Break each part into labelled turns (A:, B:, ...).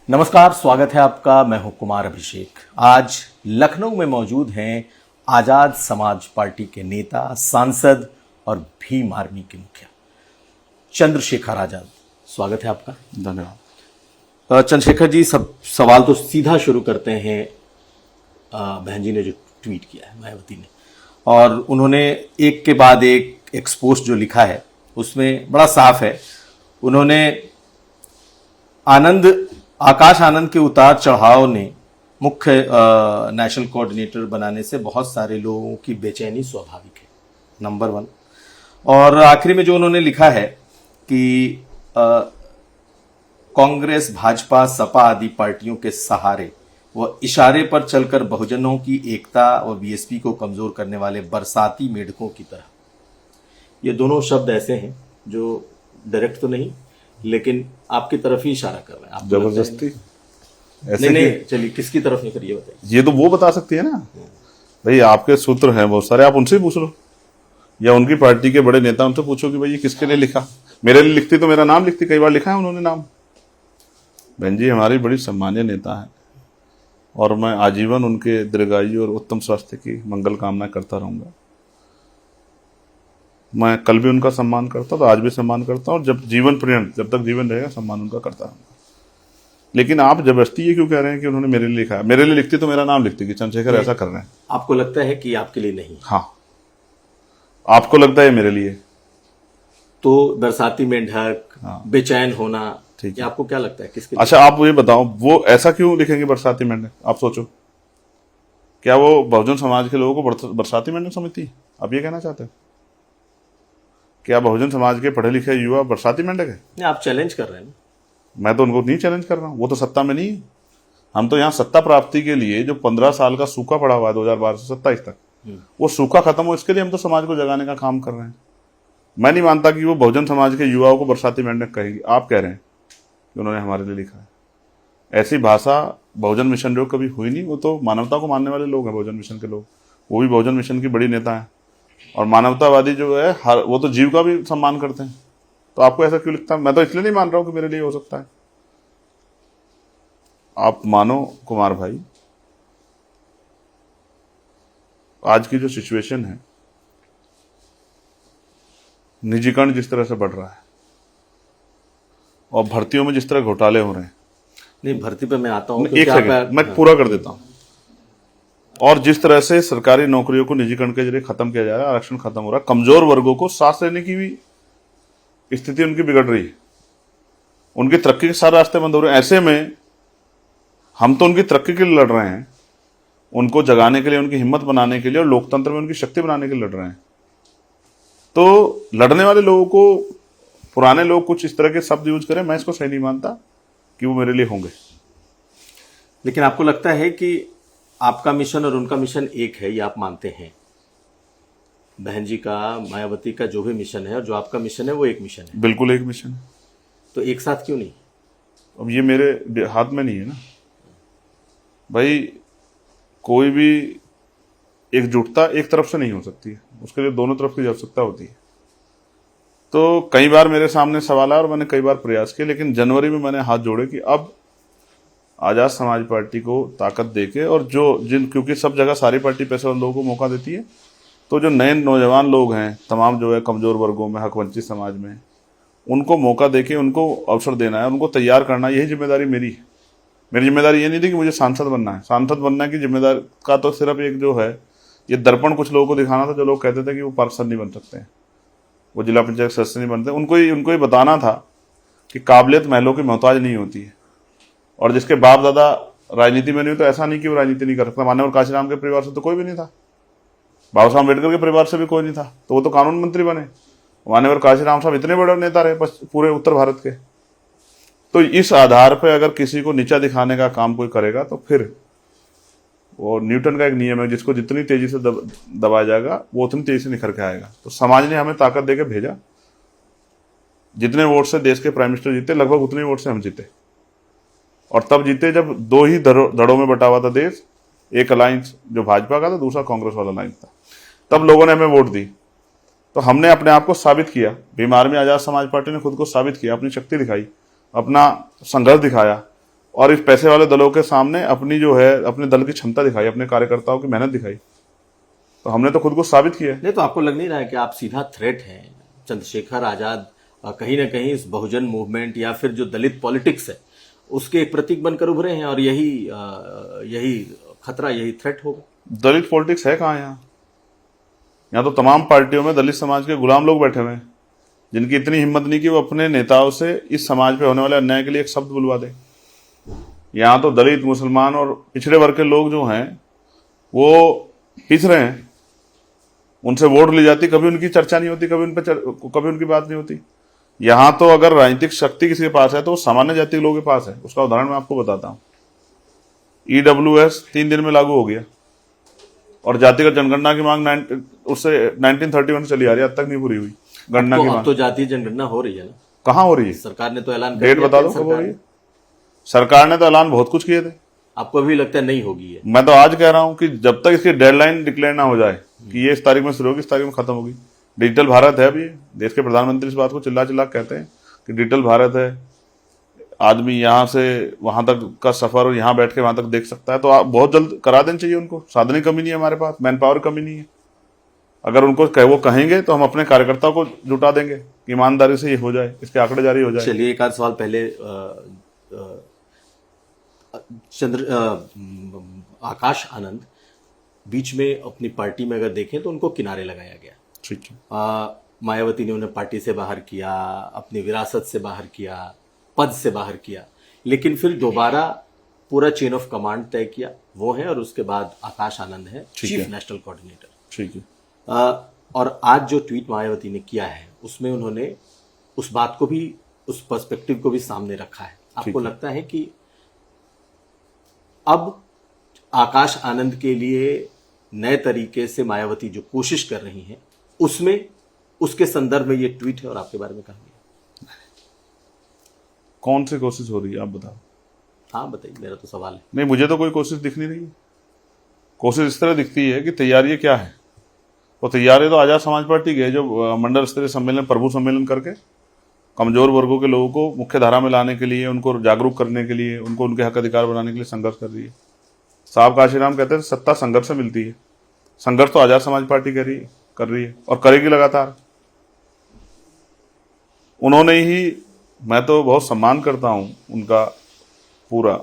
A: नमस्कार, स्वागत है आपका। मैं हूं कुमार अभिषेक। आज लखनऊ में मौजूद हैं आजाद समाज पार्टी के नेता, सांसद और भीम आर्मी के मुखिया चंद्रशेखर आजाद। स्वागत है आपका।
B: धन्यवाद।
A: चंद्रशेखर जी, सब सवाल तो सीधा शुरू करते हैं। बहन जी ने जो ट्वीट किया है मायावती ने, और उन्होंने एक के बाद एक एक्सपोस्ट जो लिखा है उसमें बड़ा साफ है। उन्होंने आकाश आनंद के उतार चढ़ाव ने मुख्य नेशनल कोऑर्डिनेटर बनाने से बहुत सारे लोगों की बेचैनी स्वाभाविक है, नंबर 1। और आखिरी में जो उन्होंने लिखा है कि कांग्रेस, भाजपा, सपा आदि पार्टियों के सहारे व इशारे पर चलकर बहुजनों की एकता व बीएसपी को कमजोर करने वाले बरसाती मेढकों की तरह। ये दोनों शब्द ऐसे हैं जो डायरेक्ट तो नहीं, लेकिन आपकी तरफ ही इशारा कर रहे हैं। आप
B: जबरदस्ती
A: ऐसे नहीं, चलिए किसकी तरफ नहीं करिए, बताइए।
B: ये तो वो बता सकती है ना भाई, आपके सूत्र हैं बहुत सारे, आप उनसे पूछ लो, या उनकी पार्टी के बड़े नेता उनसे पूछो कि भाई ये किसके लिए लिखा। मेरे लिए लिखती तो मेरा नाम लिखती, कई बार लिखा है उन्होंने नाम। बहन जी हमारी बड़ी सम्मानीय नेता है और मैं आजीवन उनके दीर्घायु और उत्तम स्वास्थ्य की मंगल कामना करता रहूंगा। मैं कल भी उनका सम्मान करता हूं, तो आज भी सम्मान करता हूं, और जब जीवन पर्यंत, जब तक जीवन रहेगा, सम्मान उनका करता रहूंगा। लेकिन आप जबरदस्ती ये क्यों कह रहे हैं कि उन्होंने मेरे लिए लिखा है? मेरे लिए लिखती तो मेरा नाम लिखती कि चंद्रशेखर ऐसा कर रहे हैं।
A: आपको लगता है कि आपके लिए नहीं?
B: हाँ, आपको लगता है मेरे लिए?
A: तो बरसाती मेंढक,
B: हाँ।
A: बेचैन होना,
B: ठीक
A: है, आपको क्या लगता है किसके लिए?
B: अच्छा, आप ये बताओ, वो ऐसा क्यों लिखेंगे बरसाती मेंढक? आप सोचो, क्या वो बहुजन समाज के लोगों को बरसाती मेंढक समझती है? आप ये कहना चाहते हैं? क्या बहुजन समाज के पढ़े लिखे युवा बरसाती मेंढक है?
A: नहीं, आप चैलेंज कर रहे हैं ना।
B: मैं तो उनको नहीं चैलेंज कर रहा हूं, वो तो सत्ता में नहीं है। हम तो यहाँ सत्ता प्राप्ति के लिए जो 15 साल का सूखा पड़ा हुआ है 2012 से 27 तक, वो सूखा खत्म हो, इसके लिए हम तो समाज को जगाने का काम कर रहे हैं। मैं नहीं मानता कि वो बहुजन समाज के युवाओं को बरसाती मेंढक कहेगी। आप कह रहे हैं कि उन्होंने हमारे लिए लिखा है। ऐसी भाषा बहुजन मिशन जो कभी हुई नहीं। वो तो मानवता को मानने वाले लोग हैं बहुजन मिशन के लोग। वो भी बहुजन मिशन की बड़ी नेता है, और मानवतावादी जो है वो तो जीव का भी सम्मान करते हैं। तो आपको ऐसा क्यों लिखता है? मैं तो इसलिए नहीं मान रहा हूं कि मेरे लिए हो सकता है। आप मानो कुमार भाई, आज की जो सिचुएशन है, निजीकरण जिस तरह से बढ़ रहा है और भर्तियों में जिस तरह घोटाले हो रहे हैं।
A: नहीं, भर्ती पे मैं आता हूं।
B: एक सेकंड मैं पूरा कर देता हूं। और जिस तरह से सरकारी नौकरियों को निजीकरण के जरिए खत्म किया जा रहा है, आरक्षण खत्म हो रहा है, कमजोर वर्गों को सांस लेने की भी स्थिति उनकी बिगड़ रही है, उनकी तरक्की के सारे रास्ते बंद हो रहे हैं। ऐसे में हम तो उनकी तरक्की के लिए लड़ रहे हैं, उनको जगाने के लिए, उनकी हिम्मत बनाने के लिए और लोकतंत्र में उनकी शक्ति बनाने के लिए लड़ रहे हैं। तो लड़ने वाले लोगों को, पुराने लोग कुछ इस तरह के शब्द यूज करें, मैं इसको सही नहीं मानता कि वो मेरे लिए होंगे।
A: लेकिन आपको लगता है कि आपका मिशन और उनका मिशन एक है, ये आप मानते हैं? बहन जी का, मायावती का जो भी मिशन है और जो आपका मिशन है वो एक मिशन है।
B: बिल्कुल एक मिशन है।
A: तो एक साथ क्यों नहीं?
B: अब ये मेरे हाथ में नहीं है ना भाई। कोई भी एकजुटता एक तरफ से नहीं हो सकती है, उसके लिए दोनों तरफ की आवश्यकता होती है। तो कई बार मेरे सामने सवाल आया और मैंने कई बार प्रयास किए, लेकिन जनवरी में मैंने हाथ जोड़े कि अब आजाद समाज पार्टी को ताकत देके, और क्योंकि सब जगह सारी पार्टी पैसे वाले लोगों को मौका देती है, तो जो नए नौजवान लोग हैं तमाम, जो है कमजोर वर्गों में, हक वंचित समाज में, उनको मौका देके उनको अवसर देना है, उनको तैयार करना, यही जिम्मेदारी मेरी है। मेरी जिम्मेदारी ये नहीं थी कि मुझे सांसद बनना है। सांसद बनने की जिम्मेदारी का तो सिर्फ एक जो है, ये दर्पण कुछ लोगों को दिखाना था, जो लोग कहते थे कि वो पार्षद नहीं बन सकते, वो जिला पंचायत सदस्य नहीं बनते। उनको ही बताना था कि काबिलियत महलों की मोहताज नहीं होती है, और जिसके बाप दादा राजनीति में नहीं हुई तो ऐसा नहीं कि वो राजनीति नहीं कर सकता। मान्यवर काशीराम के परिवार से तो कोई भी नहीं था, बाबा साहब अम्बेडकर के परिवार से भी कोई नहीं था, तो वो तो कानून मंत्री बने। मान्यवर काशीराम साहब इतने बड़े नेता रहे पूरे उत्तर भारत के। तो इस आधार पर अगर किसी को नीचा दिखाने का काम कोई करेगा, तो फिर वो न्यूटन का एक नियम है, जिसको जितनी तेजी से दबाया जाएगा वो उतनी तेजी से निखर के आएगा। तो समाज ने हमें ताकत देकर भेजा। जितने वोट से देश के प्राइम मिनिस्टर जीते, लगभग उतने वोट से हम जीते, और तब जीते जब दो ही धड़ों में बटा हुआ था देश। एक अलायंस जो भाजपा का था, दूसरा कांग्रेस वाला अलायंस था। तब लोगों ने हमें वोट दी, तो हमने अपने आप को साबित किया। भीम आर्मी आजाद समाज पार्टी ने खुद को साबित किया, अपनी शक्ति दिखाई, अपना संघर्ष दिखाया, और इस पैसे वाले दलों के सामने अपनी जो है अपने दल की क्षमता दिखाई, अपने कार्यकर्ताओं की मेहनत दिखाई। तो हमने तो खुद को साबित किया है।
A: नहीं तो आपको लग नहीं रहा है कि आप सीधा थ्रेट हैं? चंद्रशेखर आजाद कहीं ना कहीं इस बहुजन मूवमेंट या फिर जो दलित पॉलिटिक्स है उसके एक प्रतीक बनकर उभरे हैं और यही खतरा, यही थ्रेट होगा।
B: दलित पॉलिटिक्स है कहाँ यहाँ? यहाँ तो तमाम पार्टियों में दलित समाज के गुलाम लोग बैठे हुए हैं, जिनकी इतनी हिम्मत नहीं कि वो अपने नेताओं से इस समाज पे होने वाले अन्याय के लिए एक शब्द बुलवा दे। यहाँ तो दलित, मुसलमान और पिछड़े वर्ग के लोग जो हैं वो पिस रहे हैं, उनसे वोट ली जाती, कभी उनकी चर्चा नहीं होती, कभी उनकी बात नहीं होती। यहाँ तो अगर राजनीतिक शक्ति किसी के पास है तो वो सामान्य जाति के लोगों के पास है। उसका उदाहरण मैं आपको बताता हूँ। EWS 3 दिन में लागू हो गया और जातिगत जनगणना की मांग उससे 1931 से चली आ रही है, अब तक नहीं पूरी हुई गणना की मांग।
A: तो जातीय जनगणना हो रही है ना?
B: कहाँ हो रही है?
A: सरकार ने तो ऐलान कर
B: डेट
A: दिया
B: बता दो कब हो रही है। सरकार ने तो ऐलान बहुत कुछ किए थे।
A: आपको भी लगता है नहीं होगी है?
B: मैं तो आज कह रहा हूं कि जब तक इसकी डेडलाइन डिक्लेयर ना हो जाए कि ये इस तारीख में शुरू होगी, इस तारीख में खत्म होगी। डिजिटल भारत है अभी, देश के प्रधानमंत्री इस बात को चिल्ला चिल्ला कहते हैं कि डिजिटल भारत है, आदमी यहाँ से वहां तक का सफर और यहाँ बैठ के वहां तक देख सकता है। तो आप बहुत जल्द करा देना चाहिए उनको। साधन की कमी नहीं है हमारे पास, मैन पावर की कमी नहीं है। अगर उनको वो कहेंगे तो हम अपने कार्यकर्ताओं को जुटा देंगे कि ईमानदारी से ये हो जाए, इसके आंकड़े जारी हो जाए।
A: चलिए, एक आध सवाल पहले आकाश आनंद बीच में अपनी पार्टी में अगर देखें तो उनको किनारे लगाया गया।
B: ठीक है।
A: मायावती ने उन्हें पार्टी से बाहर किया, अपनी विरासत से बाहर किया, पद से बाहर किया, लेकिन फिर दोबारा पूरा चेन ऑफ कमांड तय किया वो है, और उसके बाद आकाश आनंद है चीफ नेशनल कोऑर्डिनेटर।
B: ठीक है।
A: और आज जो ट्वीट मायावती ने किया है उसमें उन्होंने उस बात को भी, उस पर्सपेक्टिव को भी सामने रखा है। आपको लगता है कि अब आकाश आनंद के लिए नए तरीके से मायावती जो कोशिश कर रही हैं उसमें, उसके संदर्भ में ये ट्वीट है और आपके बारे में कहा गया?
B: कौन सी कोशिश हो रही है आप बताओ?
A: हाँ बताइए, मेरा तो सवाल है।
B: नहीं, मुझे तो कोई कोशिश दिख नहीं रही है। कोशिश इस तरह दिखती है कि तैयारी क्या है। वो तैयारी तो आजाद समाज पार्टी की है, जो मंडल स्तरीय सम्मेलन, प्रभु सम्मेलन करके कमजोर वर्गों के लोगों को मुख्य धारा में लाने के लिए, उनको जागरूक करने के लिए, उनको उनके हक अधिकार बनाने के लिए संघर्ष कर रही है। साहब काशीराम कहते हैं सत्ता संघर्ष से मिलती है। संघर्ष तो आजाद समाज पार्टी कर रही है और करेगी लगातार। उन्होंने ही, मैं तो बहुत सम्मान करता हूं उनका पूरा,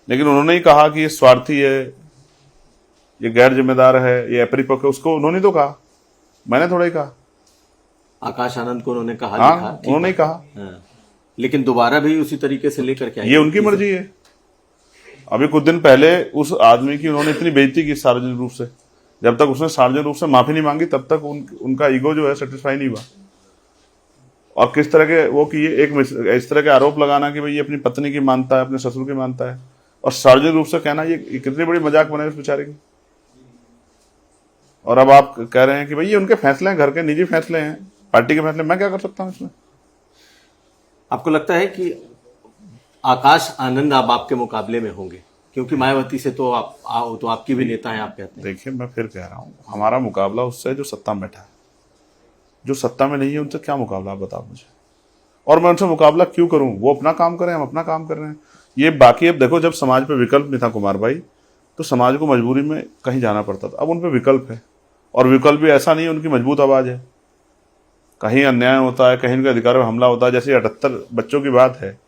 B: लेकिन उन्होंने ही कहा कि ये स्वार्थी है, ये गैर जिम्मेदार है, ये अपरिपक्व है। उसको उन्होंने तो कहा, मैंने थोड़ा ही कहा।
A: आकाश आनंद को उन्होंने कहा,
B: हाँ, उन्होंने ही कहा।
A: हाँ, लेकिन दोबारा भी उसी तरीके से लेकर के आए।
B: ये उनकी मर्जी है। अभी कुछ दिन पहले उस आदमी की उन्होंने इतनी बेइज्जती की सार्वजनिक रूप से, जब तक उसने सार्वजनिक रूप से माफी नहीं मांगी तब तक उनका ईगो जो है सेटिस्फाई नहीं हुआ। और किस तरह के वो कि ये इस तरह के आरोप लगाना कि भाई ये अपनी पत्नी की मानता है, अपने ससुर की मानता है, और सार्वजनिक रूप से कहना, ये कितनी बड़ी मजाक बने उस बेचारे की। और अब आप कह रहे हैं कि भाई ये उनके फैसले हैं, घर के निजी फैसले हैं, पार्टी के फैसले, मैं क्या कर सकता हूं इसमें?
A: आपको लगता है कि आकाश आनंद अब आपके मुकाबले में होंगे? क्योंकि मायावती से तो तो आपकी भी नेता है, आप कहते हैं।
B: देखिए, मैं फिर कह रहा हूं, हमारा मुकाबला उससे जो सत्ता में बैठा है। जो सत्ता में नहीं है उनसे क्या मुकाबला, आप बताओ मुझे। और मैं उनसे मुकाबला क्यों करूं? वो अपना काम करें, हम अपना काम कर रहे हैं। ये बाकी, अब देखो, जब समाज पे विकल्प नहीं था कुमार भाई, तो समाज को मजबूरी में कहीं जाना पड़ता था। अब उन पे विकल्प है, और विकल्प भी ऐसा नहीं है, उनकी मजबूत आवाज है। कहीं अन्याय होता है, कहीं उनके अधिकारों में हमला होता है। जैसे 78 बच्चों की बात है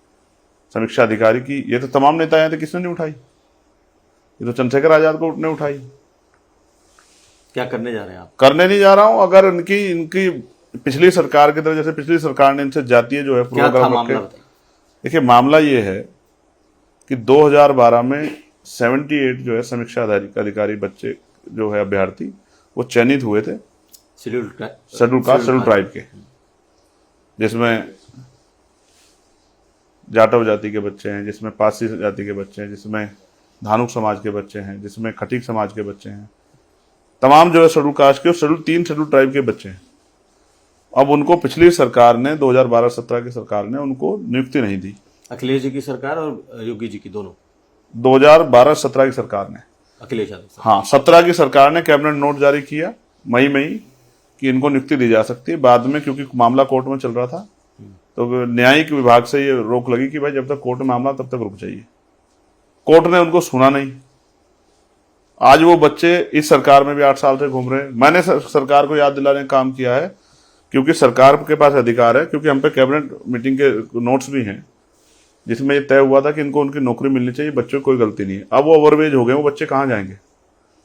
B: समीक्षा अधिकारी की, ये तो तमाम नेता आए थे, किसने नहीं उठाई? ये तो चंद्रशेखर आजाद को ने उठाई।
A: क्या करने जा रहे हैं आप?
B: करने नहीं जा रहा हूं। अगर इनकी पिछली सरकार की तरह, जैसे पिछली सरकार ने इनसे जातीय जो है पूर्वाग्रह रख के, देखिए मामला ये है कि 2012 में 78 जो है समीक्षा अधिकारी बच्चे जो है अभ्यर्थी, वो चयनित हुए थे शेड्यूल कास्ट, शेड्यूल ट्राइब के, जिसमें जाटव जाति के बच्चे हैं, जिसमें पारसी जाति के बच्चे हैं, जिसमें धानुक समाज के बच्चे हैं, जिसमें खटीक समाज के बच्चे हैं, तमाम जो है शेड्यूल कास्ट के और तीन शेड्यूल ट्राइब के बच्चे हैं। अब उनको पिछली सरकार ने 2012-17 की सरकार ने उनको नियुक्ति नहीं दी।
A: अखिलेश जी की सरकार और योगी जी की, दोनों
B: 2012-17 की सरकार ने,
A: अखिलेश यादव।
B: हाँ, 17 की सरकार ने कैबिनेट नोट जारी किया मई में ही कि इनको नियुक्ति दी जा सकती है। बाद में क्योंकि मामला कोर्ट में चल रहा था तो न्यायिक विभाग से ये रोक लगी कि भाई जब तक कोर्ट में मामला तब तक रुक जाइए। कोर्ट ने उनको सुना नहीं। आज वो बच्चे इस सरकार में भी 8 साल से घूम रहे हैं। मैंने सरकार को याद दिलाने का काम किया है, क्योंकि सरकार के पास अधिकार है, क्योंकि हम पे कैबिनेट मीटिंग के नोट्स भी हैं जिसमें ये तय हुआ था कि इनको उनकी नौकरी मिलनी चाहिए, बच्चों को कोई गलती नहीं है। अब वो ओवरवेज हो गए, वो बच्चे कहाँ जाएंगे?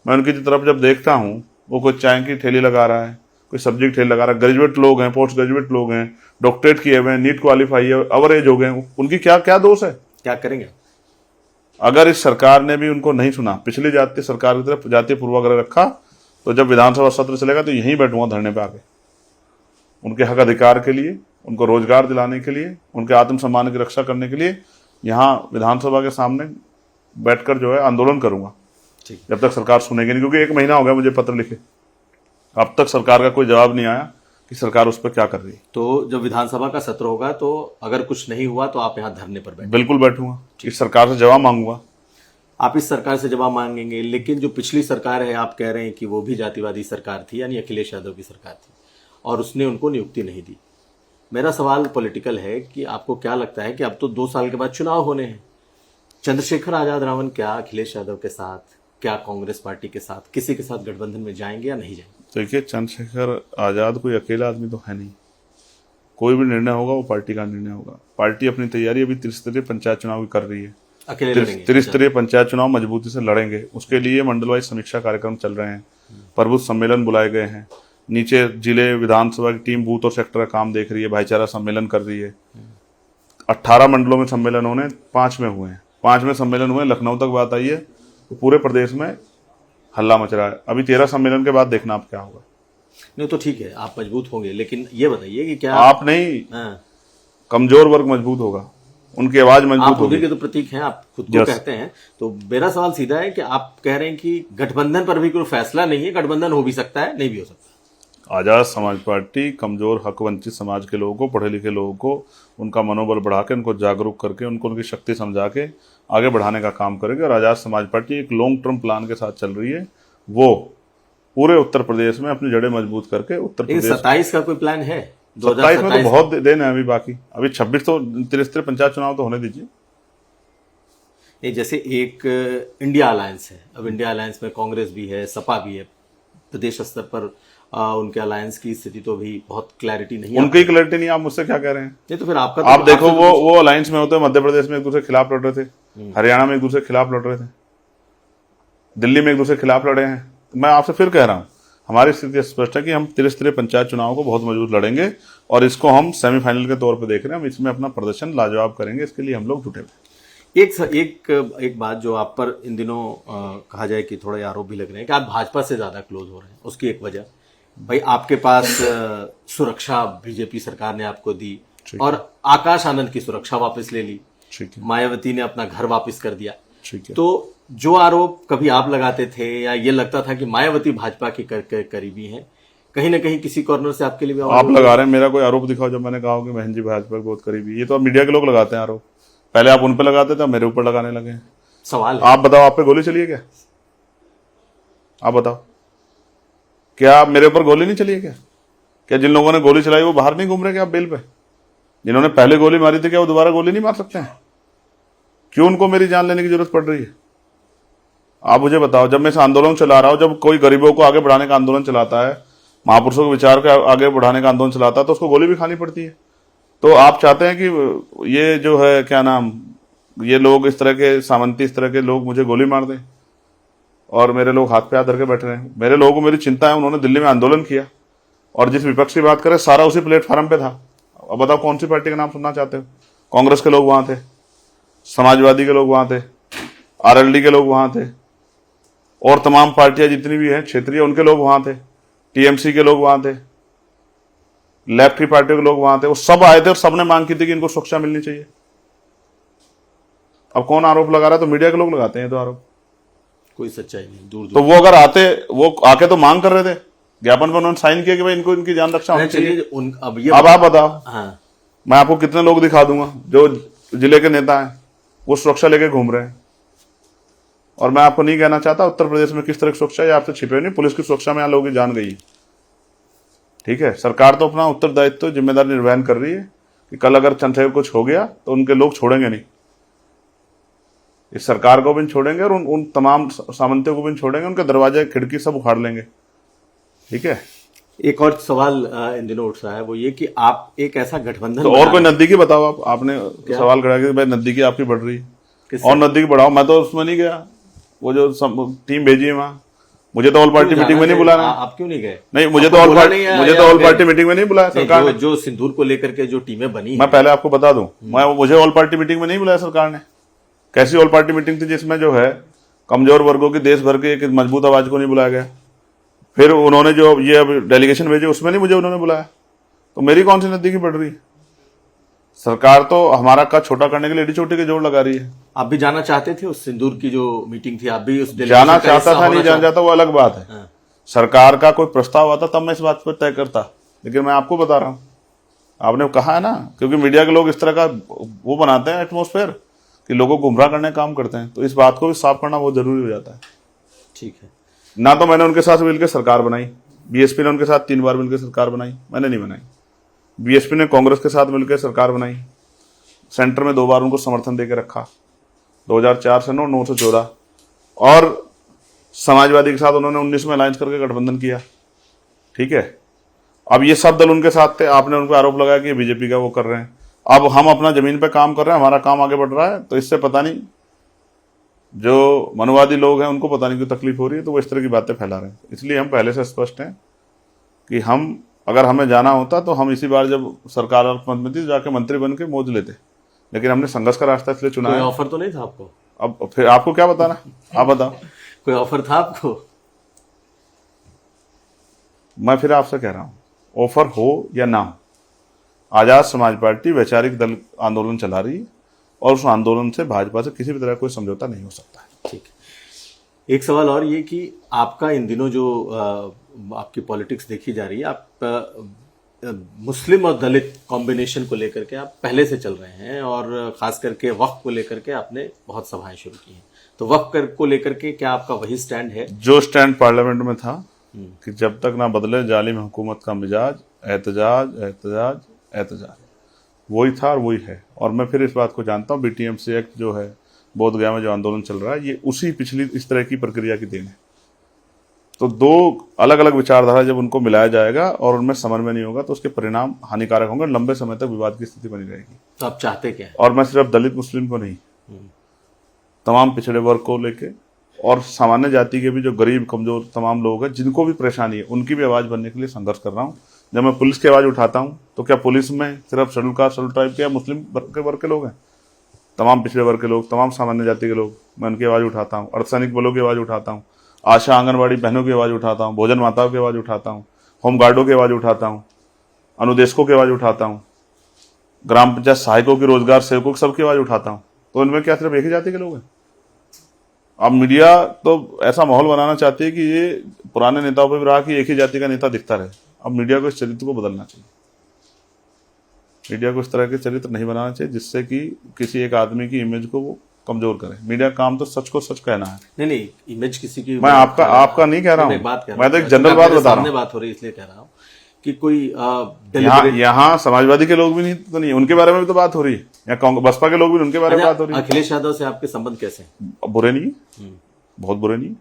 B: मैं उनकी तरफ जब देखता हूँ, वो कोई चाय की ठेली लगा रहा है, कोई सब्जी की ठेली लगा रहा है, ग्रेजुएट लोग हैं, पोस्ट ग्रेजुएट लोग हैं, डॉक्टरेट किए हुए हैं, नीट क्वालिफाई है, ओवरएज हो गए, उनकी क्या क्या दोष है?
A: क्या करेंगे?
B: अगर इस सरकार ने भी उनको नहीं सुना, पिछली जातीय सरकार की तरफ जातीय पूर्वाग्रह रखा, तो जब विधानसभा सत्र चलेगा तो यहीं बैठूंगा धरने पे आके, उनके हक अधिकार के लिए, उनको रोजगार दिलाने के लिए, उनके आत्मसम्मान की रक्षा करने के लिए यहाँ विधानसभा के सामने बैठकर जो है आंदोलन करूंगा, जब तक सरकार सुनेगी नहीं। क्योंकि 1 महीना हो गया मुझे पत्र लिखे, अब तक सरकार का कोई जवाब नहीं आया कि सरकार उस पर क्या कर रही है।
A: तो जब विधानसभा का सत्र होगा तो अगर कुछ नहीं हुआ तो आप यहाँ धरने पर बैठे?
B: बिल्कुल बैठूंगा, इस सरकार से जवाब मांगूंगा।
A: आप इस सरकार से जवाब मांगेंगे, लेकिन जो पिछली सरकार है आप कह रहे हैं कि वो भी जातिवादी सरकार थी, यानी अखिलेश यादव की सरकार थी, और उसने उनको नियुक्ति नहीं दी। मेरा सवाल पॉलिटिकल है कि आपको क्या लगता है कि अब तो 2 साल के बाद चुनाव होने हैं, चंद्रशेखर आजाद रावण क्या अखिलेश यादव के साथ, क्या कांग्रेस पार्टी के साथ, किसी के साथ गठबंधन में जाएंगे या नहीं जाएंगे?
B: देखिए, चंद्रशेखर आजाद कोई अकेला आदमी तो है नहीं। कोई भी निर्णय होगा वो पार्टी का निर्णय होगा। पार्टी अपनी तैयारी अभी त्रिस्तरीय पंचायत चुनाव की कर रही है।
A: अकेले लड़ेंगे?
B: त्रिस्तरीय पंचायत चुनाव मजबूती से लड़ेंगे। उसके लिए मंडलवाइज समीक्षा कार्यक्रम चल रहे हैं, प्रबुद्ध सम्मेलन बुलाए गए हैं, नीचे जिले विधानसभा की टीम बूथ और सेक्टर का काम देख रही है, भाईचारा सम्मेलन कर रही है। 18 मंडलों में सम्मेलन होने, 5 में हुए हैं, 5 में सम्मेलन हुए, लखनऊ तक बात आई है, तो पूरे प्रदेश में हल्ला मच रहा है। अभी 13 सम्मेलन के बाद देखना आप क्या होगा।
A: नहीं तो ठीक है, आप मजबूत होंगे, लेकिन ये बताइए कि क्या
B: आप नहीं,
A: हाँ।
B: कमजोर वर्ग मजबूत होगा, उनकी आवाज मजबूत होगी।
A: आप के तो प्रतीक हैं, आप खुद को कहते हैं। तो मेरा सवाल सीधा है कि आप कह रहे हैं कि गठबंधन पर भी कोई फैसला नहीं है, गठबंधन हो भी सकता है, नहीं भी हो सकता।
B: आजाद समाज पार्टी कमजोर हक वंचित समाज के लोगों को, पढ़े लिखे लोगों को, उनका मनोबल बढ़ा के, उनको जागरूक करके, उनको उनकी शक्ति समझा के आगे बढ़ाने का काम करेगी। और आजाद समाज पार्टी एक लॉन्ग टर्म प्लान के साथ चल रही है। वो पूरे उत्तर प्रदेश में अपनी जड़ें मजबूत करके उत्तर प्रदेश
A: 27 का कोई प्लान है?
B: 27 में तो बहुत दिन है अभी बाकी। अभी 26 तो त्रिस्तरीय पंचायत चुनाव तो होने दीजिए।
A: ये जैसे एक इंडिया अलायंस है, अब इंडिया अलायंस में कांग्रेस भी है, सपा भी है, प्रदेश स्तर पर उनके अलायंस की स्थिति तो भी बहुत क्लैरिटी नहीं है।
B: उनकी क्लैरिटी नहीं, आप मुझसे क्या कह रहे हैं?
A: नहीं तो फिर आपका
B: आप देखो, वो अलायंस में होते, मध्य प्रदेश में एक दूसरे के खिलाफ लड़ रहे थे, हरियाणा में एक दूसरे के खिलाफ लड़ रहे थे, दिल्ली में एक दूसरे के खिलाफ लड़े हैं। तो मैं आपसे फिर कह रहा हूं, हमारी स्थिति स्पष्ट है कि हम त्रिस्तरीय पंचायत चुनाव को बहुत मजबूत लड़ेंगे, और इसको हम सेमीफाइनल के तौर पर देख रहे हैं। हम इसमें अपना प्रदर्शन लाजवाब करेंगे, इसके लिए हम लोग जुटे हुए।
A: एक बात जो आप पर इन दिनों कहा जाए कि थोड़े आरोप भी लग रहे हैं कि आप भाजपा से ज्यादा क्लोज हो रहे हैं। उसकी एक वजह, भाई आपके पास सुरक्षा बीजेपी सरकार ने आपको दी, और आकाश आनंद की सुरक्षा वापस ले ली, मायावती ने अपना घर वापस कर दिया। तो जो आरोप कभी आप लगाते थे, या ये लगता था कि मायावती भाजपा की करीबी हैं, कहीं ना कहीं किसी कॉर्नर से आपके लिए भी
B: आप लगा रहे हैं। मेरा कोई आरोप दिखाओ जब मैंने कहा कि बहन जी भाजपा बहुत करीबी। ये तो मीडिया के लोग लगाते हैं आरोप। पहले आप उन पे लगाते थे, मेरे ऊपर लगाने लगे हैं।
A: सवाल है,
B: आप बताओ, आप पे गोली चली है क्या? आप बताओ, क्या मेरे ऊपर गोली नहीं चली है क्या? क्या जिन लोगों ने गोली चलाई वो बाहर नहीं घूम रहे क्या आप बेल पे? जिन्होंने पहले गोली मारी थी क्या वो दोबारा गोली नहीं मार सकते हैं? क्यों उनको मेरी जान लेने की जरूरत पड़ रही है? आप मुझे बताओ। जब मैं इस आंदोलन चला रहा हूं, जब कोई गरीबों को आगे बढ़ाने का आंदोलन चलाता है, महापुरुषों के विचार को आगे बढ़ाने का आंदोलन चलाता है, तो उसको गोली भी खानी पड़ती है। तो आप चाहते हैं कि ये जो है क्या नाम, ये लोग इस तरह के सामंती, इस तरह के लोग मुझे गोली मार दें, और मेरे लोग हाथ पे हाथ धर के बैठ रहे हैं। मेरे लोगों को मेरी चिंता है, उन्होंने दिल्ली में आंदोलन किया, और जिस विपक्ष की बात करें सारा उसी प्लेटफॉर्म पे था। अब बताओ कौन सी पार्टी का नाम सुनना चाहते हो? कांग्रेस के लोग वहां थे, समाजवादी के लोग वहां थे, आरएलडी के लोग वहां थे, और तमाम पार्टियां जितनी भी हैं क्षेत्रीय, उनके लोग वहां थे, टीएमसी के लोग वहां थे, लेफ्ट की पार्टियों के लोग वहां थे। वो सब आए थे और सबने मांग की थी कि इनको सुरक्षा मिलनी चाहिए। अब कौन आरोप लगा रहा है? तो मीडिया के लोग लगाते हैं तो आरोप।
A: कोई सच्चाई नहीं, दूर
B: तो वो अगर आते, वो आके तो मांग कर रहे थे, ज्ञापन पर उन्होंने साइन किया कि भाई इनको इनकी जान रक्षा होनी चाहिए। अब आप बताओ,
A: हाँ।
B: मैं आपको कितने लोग दिखा दूंगा जो जिले के नेता हैं वो सुरक्षा लेके घूम रहे हैं, और मैं आपको नहीं कहना चाहता उत्तर प्रदेश में किस तरह की सुरक्षा है, आपसे छिपे नहीं। पुलिस की सुरक्षा में यहाँ लोगों की जान गई। ठीक है, सरकार तो अपना उत्तरदायित्व जिम्मेदारी निर्वहन कर रही है, कि कल अगर चंद्रशेखर कुछ हो गया तो उनके लोग छोड़ेंगे नहीं, इस सरकार को भी नहीं छोड़ेंगे और उन तमाम सामंतियों को भी नहीं छोड़ेंगे, उनके दरवाजे खिड़की सब उखाड़ लेंगे। ठीक है।
A: एक और सवाल इन दिनों उठ रहा है, वो ये कि आप एक ऐसा गठबंधन
B: तो और कोई नजदीकी बताओ आप, आपने सवाल खड़ा किया भाई नजदीकी आपकी बढ़ रही है और नजदीकी बढ़ाओ। मैं तो उसमें नहीं गया, वो जो टीम भेजी है वहां, मुझे तो ऑल पार्टी मीटिंग में नहीं बुलाना।
A: आप क्यों नहीं गए?
B: नहीं, मुझे तो ऑल पार्टी मीटिंग में नहीं बुलाया सरकार ने।
A: जो सिंदूर को लेकर के जो टीमें बनी,
B: मैं पहले आपको बता दूं, मुझे ऑल पार्टी मीटिंग में नहीं बुलाया सरकार ने। कैसी ऑल पार्टी मीटिंग थी जिसमें जो है कमजोर वर्गों की देश भर के एक मजबूत आवाज को नहीं बुलाया गया। फिर उन्होंने जो ये अब डेलीगेशन भेजे उसमें नहीं मुझे उन्होंने बुलाया, तो मेरी कौन सी नजदीकी बढ़ रही है? सरकार तो हमारा कद छोटा करने के लिए एडी चोटी के जोड़ लगा रही है।
A: आप भी जाना चाहते थे उस सिंदूर की जो मीटिंग थी? आप भी उस
B: जाना चाहता था, नहीं जाना चाहता वो अलग बात है। सरकार का कोई प्रस्ताव आता तब मैं इस बात पर तय करता, लेकिन मैं आपको बता रहा हूं, आपने कहा है ना, क्योंकि मीडिया के लोग इस तरह का वो बनाते हैं एटमोस्फेयर कि लोगों को गुमराह करने का काम करते हैं, तो इस बात को भी साफ करना बहुत जरूरी हो जाता है।
A: ठीक है।
B: ना तो मैंने उनके साथ मिलकर सरकार बनाई, बीएसपी ने उनके साथ 3 बार मिलकर सरकार बनाई, मैंने नहीं बनाई। बीएसपी ने कांग्रेस के साथ मिलकर सरकार बनाई, सेंटर में 2 बार उनको समर्थन देकर रखा, 2004 से 9 से 14, और समाजवादी के साथ उन्होंने 19 में अलायंस करके गठबंधन किया। ठीक है। अब ये सब दल उनके साथ थे, आपने उन पर आरोप लगाया कि बीजेपी का वो कर रहे हैं। अब हम अपना जमीन पे काम कर रहे हैं, हमारा काम आगे बढ़ रहा है, तो इससे पता नहीं जो मनोवादी लोग हैं उनको पता नहीं क्यों तकलीफ हो रही है, तो वो इस तरह की बातें फैला रहे हैं। इसलिए हम पहले से स्पष्ट हैं कि हम अगर हमें जाना होता तो हम इसी बार जब सरकार में थी जाके मंत्री बन के मौज लेते, लेकिन हमने संघर्ष का रास्ता इसलिए चुना है।
A: कोई ऑफर तो नहीं था आपको?
B: अब फिर आपको क्या बताना, आप बताओ।
A: कोई ऑफर था आपको?
B: मैं फिर आपसे कह रहा हूं, ऑफर हो या ना हो, आजाद समाज पार्टी वैचारिक दल आंदोलन चला रही है और उस आंदोलन से भाजपा से किसी भी तरह कोई समझौता नहीं हो सकता है।
A: ठीक है। एक सवाल और ये कि आपका इन दिनों जो आपकी पॉलिटिक्स देखी जा रही है, आप मुस्लिम और दलित कॉम्बिनेशन को लेकर के आप पहले से चल रहे हैं, और खास करके वक्फ को लेकर के आपने बहुत सभाएं शुरू की हैं, तो वक्फ को लेकर के क्या आपका वही स्टैंड है?
B: जो स्टैंड पार्लियामेंट में था कि जब तक ना बदले जालिम हुकूमत का मिजाज, एहतजाज एहतजाज एहतजाज, वही था और वही है। और मैं फिर इस बात को जानता हूँ, BTMC एक्ट जो है, बोधगया में जो आंदोलन चल रहा है, ये उसी पिछली इस तरह की प्रक्रिया की देन है। तो 2 अलग अलग विचारधारा जब उनको मिलाया जाएगा और उनमें समन्वय नहीं होगा तो उसके परिणाम हानिकारक होंगे, लंबे समय तक विवाद की स्थिति बनी रहेगी।
A: तो आप चाहते क्या है?
B: और मैं सिर्फ दलित मुस्लिम को नहीं, तमाम पिछड़े वर्ग को लेके और सामान्य जाति के भी जो गरीब कमजोर तमाम लोग हैं जिनको भी परेशानी है, उनकी भी आवाज बनने के लिए संघर्ष कर रहा हूँ। जब मैं पुलिस की आवाज उठाता हूँ तो क्या पुलिस में सिर्फ शेड्यूल कास्ट शेड्यूल ट्राइब के या मुस्लिम वर्ग के लोग हैं? तमाम पिछड़े वर्ग के लोग, तमाम सामान्य जाति के लोग, मैं उनकी आवाज उठाता हूँ। अर्धसैनिक बलों की आवाज उठाता हूँ, आशा आंगनबाड़ी बहनों की आवाज उठाता हूँ, भोजन माताओं की आवाज उठाता हूँ, होमगार्डों की आवाज उठाता हूँ, अनुदेशकों की आवाज उठाता हूँ, ग्राम पंचायत सहायकों की, रोजगार सेवकों की, सबकी आवाज उठाता हूँ। तो इनमें क्या सिर्फ एक ही जाति के लोग हैं? अब मीडिया तो ऐसा माहौल बनाना चाहती है कि ये पुराने नेताओं पर भी रहा कि एक ही जाति का नेता दिखता रहे। अब मीडिया को इस चरित्र को बदलना चाहिए। मीडिया को इस तरह के चरित्र नहीं बनाना चाहिए जिससे कि किसी एक आदमी की इमेज को वो कमजोर करे। मीडिया का काम तो सच को सच कहना है।
A: नहीं, इमेज किसी की,
B: मैं आपका नहीं कह रहा हूँ, मैं तो एक जनरल बात बता रहा हूँ।
A: बात हो रही है इसलिए कह रहा हूँ कि कोई
B: यहाँ समाजवादी के लोग भी नहीं, तो नहीं, उनके बारे में भी तो बात हो रही है, या बसपा के लोग भी उनके बारे में बात हो रही है।
A: अखिलेश यादव से आपके संबंध कैसे हैं?
B: बुरे नहीं, बहुत बुरे नहीं,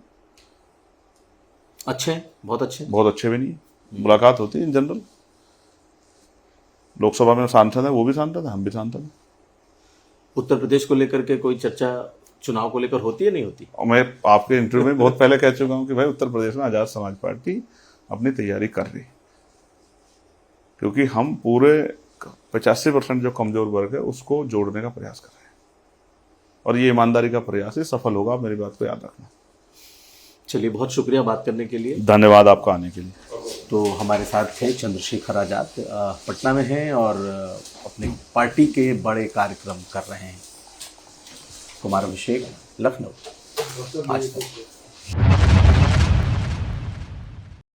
A: अच्छे, बहुत अच्छे,
B: बहुत अच्छे भी नहीं। मुलाकात होती है इन जनरल, लोकसभा में सांसद है, वो भी सांसद है, हम भी सांसद हैं।
A: उत्तर प्रदेश को लेकर के कोई चर्चा चुनाव को लेकर होती है, नहीं होती?
B: और मैं आपके इंटरव्यू में बहुत पहले कह चुका हूं कि भाई उत्तर प्रदेश में आजाद समाज पार्टी अपनी तैयारी कर रही, क्योंकि हम पूरे 85% जो कमजोर वर्ग है उसको जोड़ने का प्रयास कर रहे हैं, और ये ईमानदारी का प्रयास ही सफल होगा। आप मेरी बात को याद रखना।
A: चलिए, बहुत शुक्रिया बात करने के लिए।
B: धन्यवाद आपका आने के लिए।
A: तो हमारे साथ थे चंद्रशेखर आजाद, पटना में हैं और अपनी पार्टी के बड़े कार्यक्रम कर रहे हैं। कुमार अभिषेक, लखनऊ, आज तक।